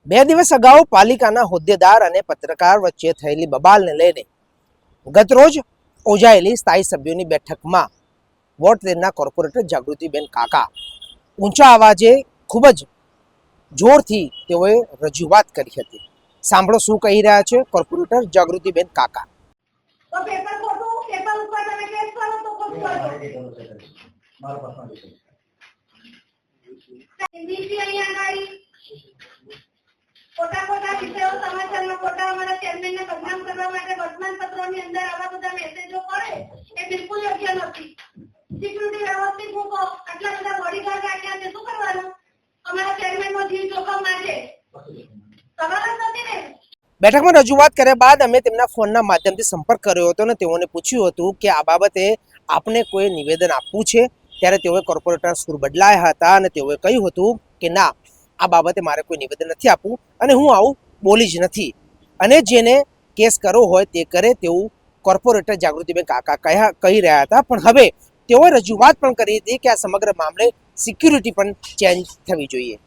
બે દિવસ અગાઉ પાલિકાના હોદ્દેદાર અને પત્રકાર વચ્ચે થયેલી બબાલને લઈને ગતરોજ યોજાયેલી સ્થાયી સભ્યોની બેઠકમાં વોર્ડ 13ના કોર્પોરેટર જાગૃતિબેન કાકા ઊંચા અવાજે ખૂબ જ જોરથી તેઓએ રજૂઆત કરી હતી. સાંભળો શું કહી રહ્યા છે કોર્પોરેટર જાગૃતિબેન કાકા. તો પેપર ખોટું પેપર ઉપર તમે કેસ કરો તો ખોટું કરો. મારો પ્રશ્ન છે ઈડીસી અહીંયા ગાડી ખોટા વિષયો સમાચારના ખોટા અમારા ચેરમેનને બદનામ કરવા માટે વર્તમાનપત્રોની અંદર આવા બધા મેસેજો કરે એ બિલકુલ યોગ્ય નથી. સિક્યુરિટી વ્યવસ્થિત મૂકો. આટલા બધા બોડીગાર્ડ રાખ્યા છે, શું કરવાનું? અમારા ચેરમેનનો જીવ જોખમ માટે સવાલ જ નથી ને. બેઠકમાં રજૂઆત કર્યા બાદ અમે તેમના ફોનના માધ્યમથી સંપર્ક કર્યો હતો અને તેઓને પૂછ્યું હતું કે આ બાબતે આપને કોઈ નિવેદન આપવું છે. ત્યારે તેઓએ કોર્પોરેટર સુર બદલાયા હતા અને તેઓએ કહ્યું હતું કે ના, આ બાબતે મારે કોઈ નિવેદન નથી આપવું અને હું આવું બોલી જ નથી, અને જેને કેસ કરવો હોય તે કરે તેવું કોર્પોરેટર જાગૃતિબેન કાકા કહી રહ્યા હતા. પણ હવે તેઓએ રજૂઆત પણ કરી હતી કે આ સમગ્ર મામલે સિક્યુરિટી પણ ચેન્જ થવી જોઈએ.